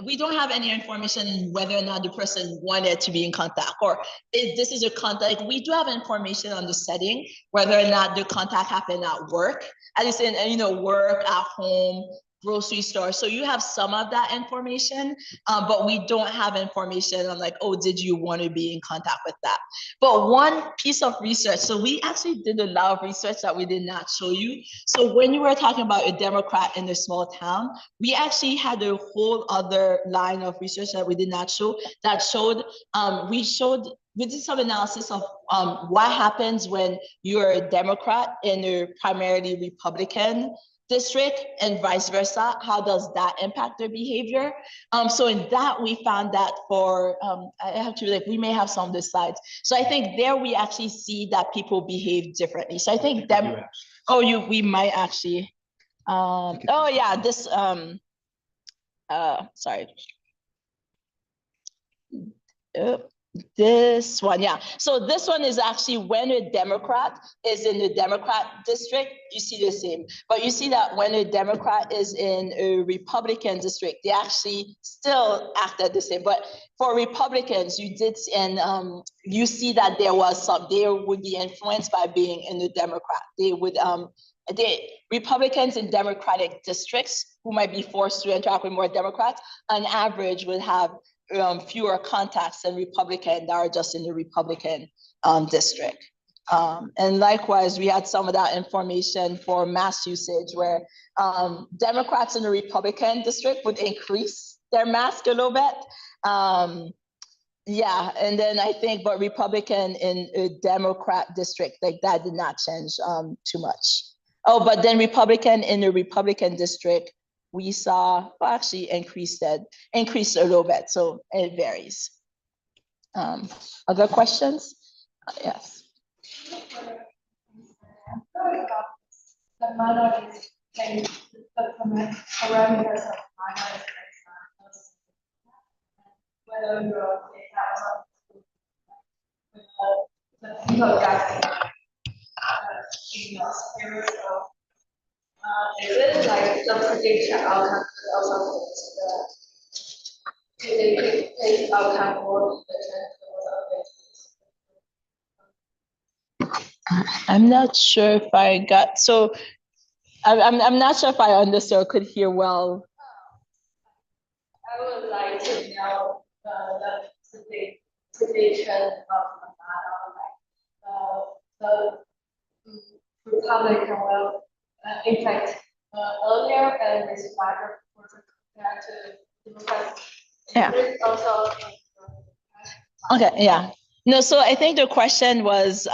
[SPEAKER 2] we don't have any information whether or not the person wanted to be in contact, or if this is a contact. We do have information on the setting, whether or not the contact happened at work, at least in work, at home, grocery store. So you have some of that information, but we don't have information on like, oh, did you want to be in contact with that? But one piece of research, so we actually did a lot of research that we did not show you. So when you were talking about a Democrat in a small town, we actually had a whole other line of research that we did not show that showed, we did some analysis of what happens when you're a Democrat in a primarily Republican district and vice versa. How does that impact their behavior? So in that, we found that for, I have to like, we may have some of the slides. So I think there we actually see that people behave differently. So I think that, we might actually, oh yeah, this, sorry. This one, yeah. So this one is actually when a Democrat is in the Democrat district, you see the same. But you see that when a Democrat is in a Republican district, they actually still act the same. But for Republicans, you did, and you see that there was some, they would be influenced by being in the Democrat. They would, the Republicans in Democratic districts who might be forced to interact with more Democrats, on average would have fewer contacts than Republican that are just in the Republican district. And likewise, we had some of that information for mass usage where Democrats in the Republican district would increase their mask a little bit. Yeah, and then I think, but Republican in a Democrat district, like that did not change too much. Oh, but then Republican in the Republican district, we saw, well, actually increased a little bit, so it varies. Other questions? Yes.
[SPEAKER 5] The minorities and the parameters of minorities, whether you're the people that is it like the prediction outcome also the outcome for
[SPEAKER 2] I'm not sure if I got, so I'm not sure if I understood or could hear well.
[SPEAKER 5] I would like to know the prediction of the Republican will impact earlier and this latter compared to Democrats.
[SPEAKER 2] Yeah.
[SPEAKER 5] Also,
[SPEAKER 2] okay, yeah. No, so I think the question was,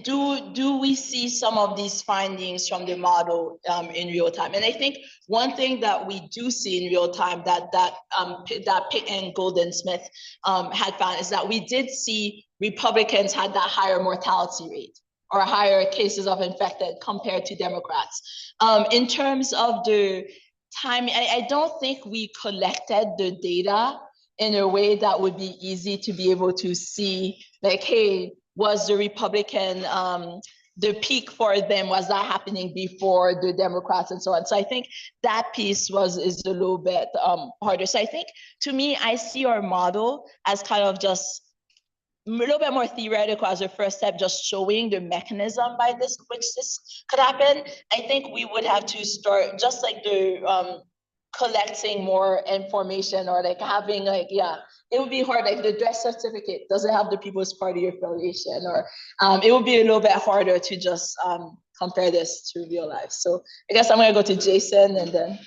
[SPEAKER 2] do we see some of these findings from the model in real time? And I think one thing that we do see in real time that Pitt and Golden-Smith had found is that we did see Republicans had that higher mortality rate or higher cases of infected compared to Democrats. In terms of the time, I don't think we collected the data in a way that would be easy to be able to see, like, hey, was the Republican, the peak for them, was that happening before the Democrats and so on? So I think that piece is a little bit harder. So I think, to me, I see our model as kind of just a little bit more theoretical as a first step, just showing the mechanism by which this could happen. I think we would have to start just like the collecting more information or like having like, yeah, it would be hard, like the death certificate doesn't have the People's Party affiliation, or it would be a little bit harder to just compare this to real life. So I guess I'm gonna go to Jason and then.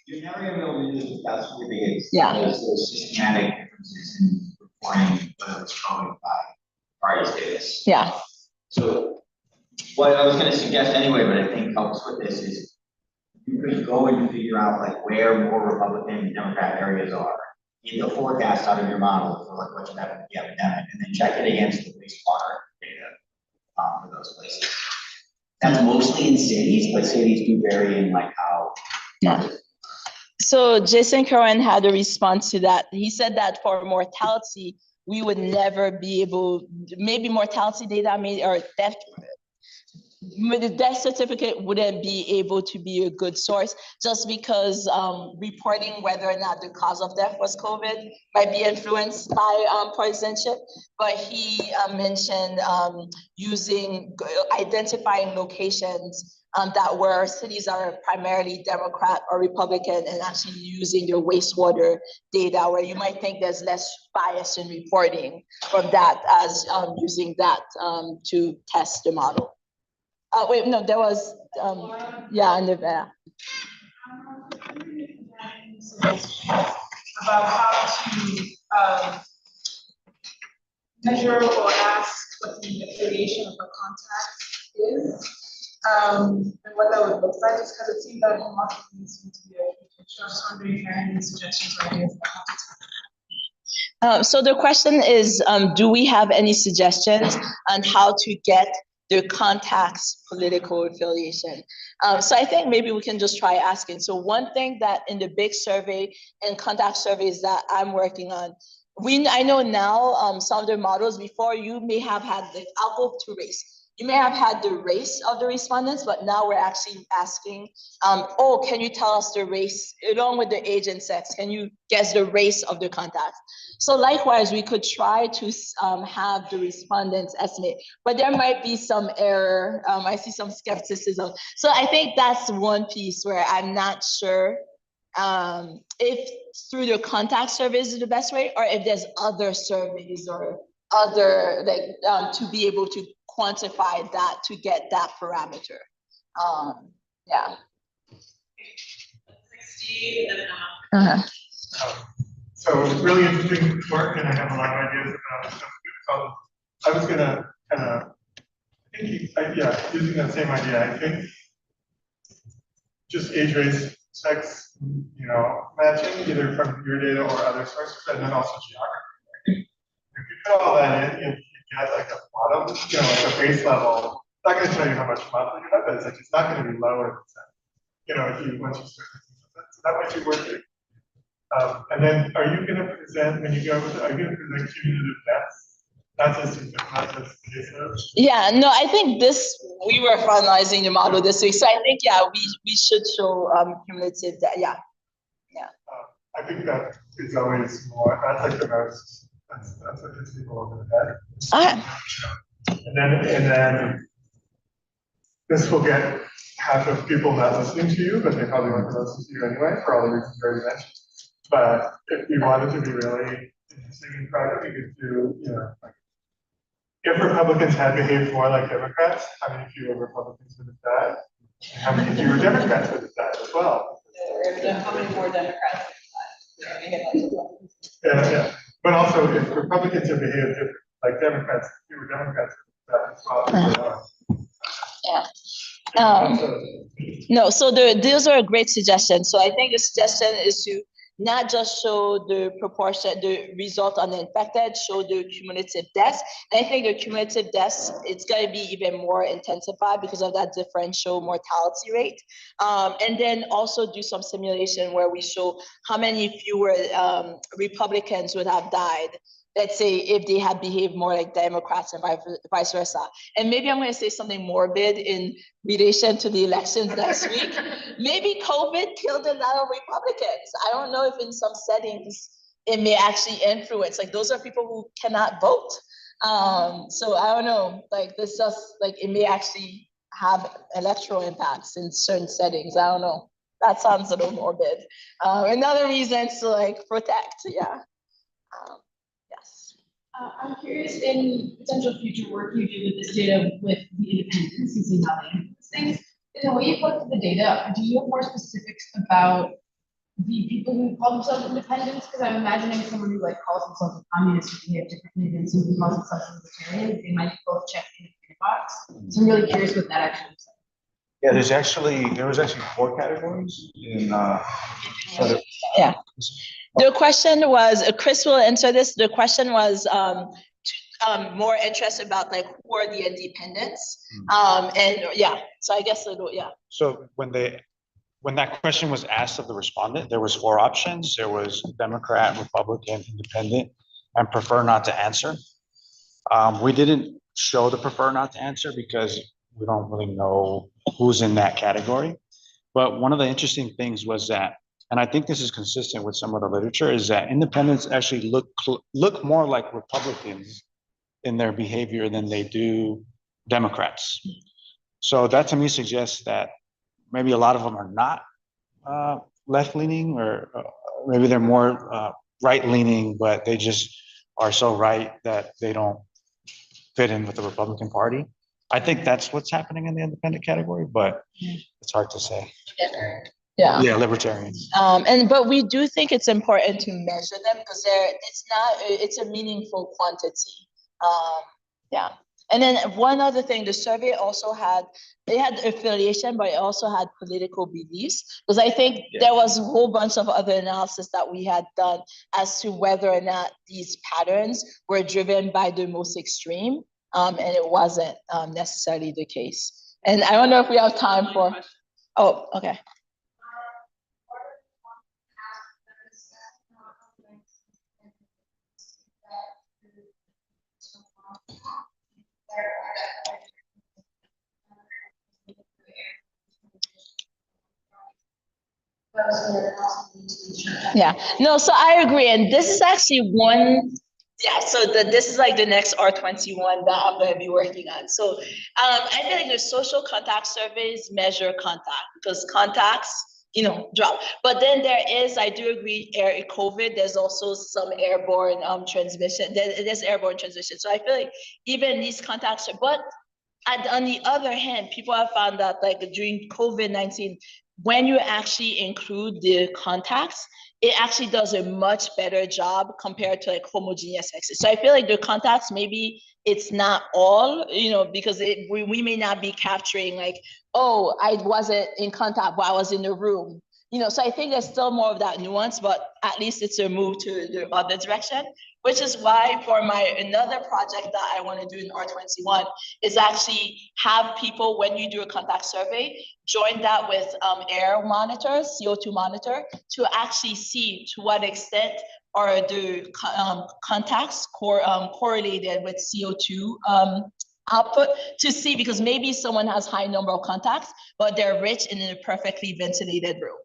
[SPEAKER 6] The area really that's what it is.
[SPEAKER 2] Yeah.
[SPEAKER 6] There's systematic differences in reporting, whether it's voted by party status.
[SPEAKER 2] Yeah.
[SPEAKER 6] So what I was gonna suggest anyway, but I think helps with this is you could go and figure out like where more Republican and Democrat areas are in the forecast out of your model for like what you have in the epidemic, and then check it against the wastewater data for those places. That's mostly in cities, but cities do vary in like how.
[SPEAKER 2] Yeah. So Jason Cohen had a response to that. He said that for mortality, we would never be able, maybe mortality data or the death certificate wouldn't be able to be a good source just because reporting whether or not the cause of death was COVID might be influenced by partisanship. But he mentioned identifying locations that where cities are primarily Democrat or Republican and actually using their wastewater data where you might think there's less bias in reporting from that as using that to test the model. Wait, no, there was, yeah, in the back.
[SPEAKER 7] About how to measure or ask what the affiliation of a contact is. And what that would look like, just because it seems that homosexuality seems to be a huge issue. I'm just wondering if you have any suggestions or ideas about how to.
[SPEAKER 2] So the question is, do we have any suggestions on how to get their contacts' political affiliation? So I think maybe we can just try asking. So one thing that in the big survey and contact surveys that I'm working on, I know now some of the models before you may have had, like, I'll go to race. You may have had the race of the respondents, but now we're actually asking, oh, can you tell us the race, along with the age and sex, can you guess the race of the contacts? So likewise, we could try to have the respondents estimate, but there might be some error. I see some skepticism. So I think that's one piece where I'm not sure if through the contact surveys is the best way, or if there's other surveys or other, like, to be able to quantify that to get that parameter. Yeah.
[SPEAKER 8] So it's really interesting work, and I have a lot of ideas about stuff. I was gonna kind of, using that same idea, I think just age, race, sex, matching either from your data or other sources, and then also geography. If you put all that in, you get like a bottom, like a base level. It's not going to tell you how much monthly you have, but it's like it's not going to be lower than that. If you once you start that, so that might be worth it. And then, are you going to present when you go? Are you going to present cumulative deaths? Not just cases.
[SPEAKER 2] Yeah, no, I think we were finalizing the model this week, so I think we should show cumulative death. Yeah.
[SPEAKER 8] I think that is always more. That's like the most. That's what hits people over the head. And then this will get half of people not listening to you, but they probably won't listen to you anyway for all the reasons you already mentioned. But if we wanted to be really interesting and private, we could do, like, if Republicans had behaved more like Democrats, how many fewer Republicans would have died? And how many fewer Democrats would have died as well?
[SPEAKER 2] How many more Democrats would have died?
[SPEAKER 8] Yeah. But also, if Republicans have behaved like Democrats, fewer Democrats would have died as well.
[SPEAKER 2] Yeah. No, so those are a great suggestions. So I think the suggestion is to not just show the proportion, the result on the infected, show the cumulative deaths. And I think the cumulative deaths, it's going to be even more intensified because of that differential mortality rate. And then also do some simulation where we show how many fewer Republicans would have died, let's say, if they had behaved more like Democrats and vice versa. And maybe I'm going to say something morbid in relation to the elections next week. Maybe COVID killed a lot of Republicans. I don't know if in some settings it may actually influence, like those are people who cannot vote. So I don't know, like this just, like it may actually have electoral impacts in certain settings. I don't know. That sounds a little morbid. Another reason to like protect, yeah.
[SPEAKER 5] I'm curious in potential future work you do with this data with the independents and seeing how they influence things. In the way you collected the data, do you have more specifics about the people who call themselves independents? Because I'm imagining someone who like calls themselves a communist would behave differently than someone who calls themselves a libertarian. They might both check the independent box. So I'm really curious what that actually looks like.
[SPEAKER 4] Yeah, there was actually 4 categories in
[SPEAKER 2] yeah. The question was, Chris will answer this. The question was more interested about like who are the independents, and yeah. So I guess yeah.
[SPEAKER 4] So when that question was asked of the respondent, there was 4 options. There was Democrat, Republican, Independent, and prefer not to answer. We didn't show the prefer not to answer because we don't really know who's in that category. But one of the interesting things was that, and I think this is consistent with some of the literature, is that independents actually look more like Republicans in their behavior than they do Democrats. So that to me suggests that maybe a lot of them are not left-leaning, or maybe they're more right-leaning, but they just are so right that they don't fit in with the Republican Party. I think that's what's happening in the independent category, but it's hard to say.
[SPEAKER 2] Yeah.
[SPEAKER 4] Yeah, libertarians.
[SPEAKER 2] But we do think it's important to measure them because it's a meaningful quantity. Yeah. And then one other thing, the survey also had affiliation, but it also had political beliefs. Because I think there was a whole bunch of other analysis that we had done as to whether or not these patterns were driven by the most extreme. And it wasn't necessarily the case. And I don't know if we have time for, oh, okay. Yeah, no, so I agree. And this is actually one, yeah, so this is like the next R21 that I'm going to be working on. So I feel like the social contact surveys measure contact because contacts, drop. But then there is, I do agree, COVID, there's also some airborne transmission. There's airborne transmission. So I feel like even these contacts are, but on the other hand, people have found that like during COVID-19, when you actually include the contacts, it actually does a much better job compared to like homogeneous exits. So I feel like the contacts, maybe it's not all, because we may not be capturing like, oh, I wasn't in contact, but I was in the room. So I think there's still more of that nuance, but at least it's a move to the other direction, which is why for another project that I want to do in R21 is actually have people, when you do a contact survey, join that with air monitors, CO2 monitor, to actually see to what extent are the contacts correlated with CO2 output, to see, because maybe someone has high number of contacts, but they're rich in a perfectly ventilated room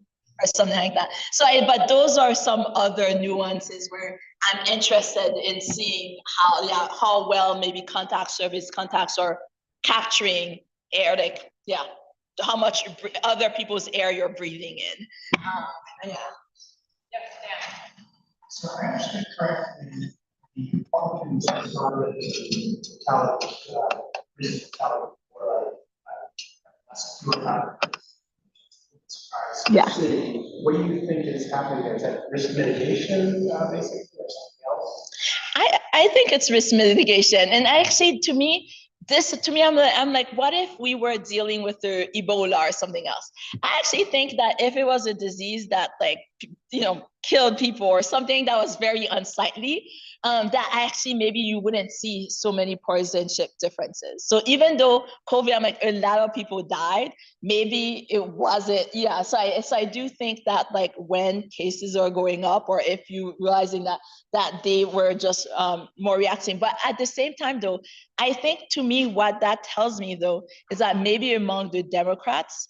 [SPEAKER 2] or something like that. So, but those are some other nuances where I'm interested in seeing how well maybe contacts are capturing air, like, how much other people's air you're breathing in.
[SPEAKER 9] So I understand correctly, the Republicans started
[SPEAKER 2] Yeah.
[SPEAKER 9] What do you think is happening there? Is that risk mitigation, basically, or something else?
[SPEAKER 2] I think it's risk mitigation, and actually, to me, I'm like, what if we were dealing with the Ebola or something else? I actually think that if it was a disease that killed people or something that was very unsightly, that actually maybe you wouldn't see so many partisanship differences. So even though COVID, I'm like, a lot of people died, maybe it wasn't, So I do think that like when cases are going up, or if you realizing that they were just more reacting. But at the same time though, I think to me, what that tells me though, is that maybe among the Democrats,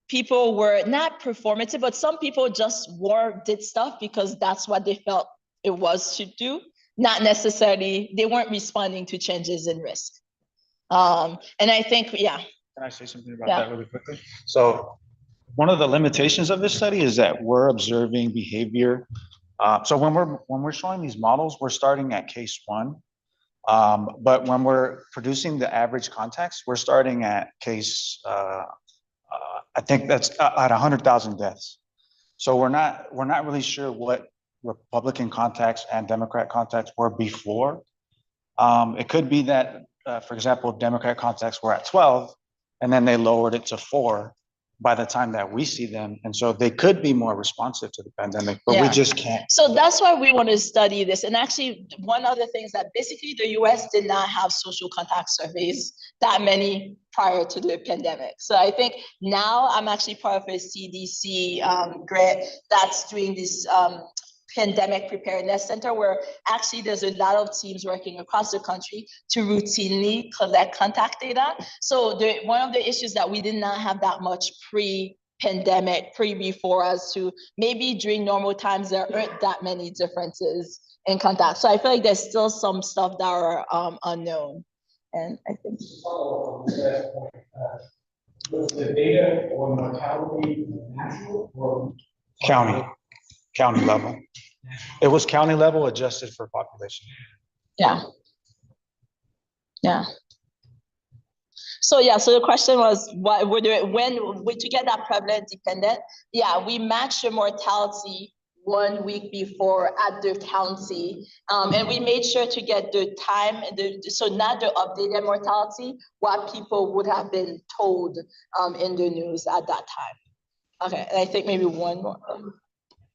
[SPEAKER 2] people were not performative, but some people just did stuff because that's what they felt it was to do. Not necessarily, they weren't responding to changes in risk. And I think,
[SPEAKER 4] Can I say something about that really quickly? So one of the limitations of this study is that we're observing behavior. So when we're showing these models, we're starting at case 1. But when we're producing the average contacts, we're starting at case, I think that's at 100,000 deaths. So we're not really sure what Republican contacts and Democrat contacts were before. It could be that, for example, Democrat contacts were at 12, and then they lowered it to 4 by the time that we see them. And so they could be more responsive to the pandemic, but we just can't.
[SPEAKER 2] So that's why we want to study this. And actually, one other thing is that basically the US did not have social contact surveys that many prior to the pandemic. So I think now I'm actually part of a CDC grant that's doing this pandemic preparedness center, where actually there's a lot of teams working across the country to routinely collect contact data. So one of the issues that we did not have that much pre-pandemic, before as to maybe during normal times, there aren't that many differences in contact. So I feel like there's still some stuff that are unknown. And I think.
[SPEAKER 9] Was the data on mortality national or?
[SPEAKER 4] County level. It was county level adjusted for population.
[SPEAKER 2] Yeah. Yeah. So yeah, so the question was, what would to get that prevalent dependent? Yeah, we matched the mortality 1 week before at the county, and we made sure to get the time, so not the updated mortality, what people would have been told in the news at that time. Okay, and I think maybe one more.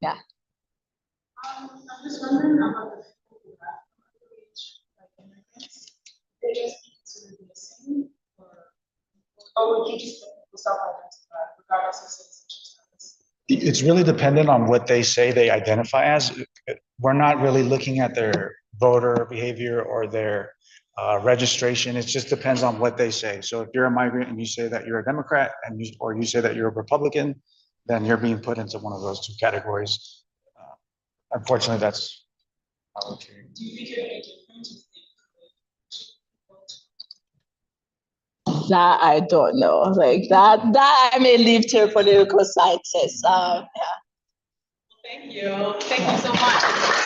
[SPEAKER 2] Yeah.
[SPEAKER 7] I'm just wondering about the people who have like immigrants. They just be considered missing, or would you just let people self-identify regardless of citizenship status?
[SPEAKER 4] It's really dependent on what they say they identify as. We're not really looking at their voter behavior or their registration. It just depends on what they say. So if you're a migrant and you say that you're a Democrat and or you say that you're a Republican, then you're being put into one of those two categories. Unfortunately, that's how it's treated.
[SPEAKER 7] Do you think it would be different if they
[SPEAKER 2] That I don't know. Like that I may leave to political scientists. Yeah.
[SPEAKER 7] Thank you. Thank you so much.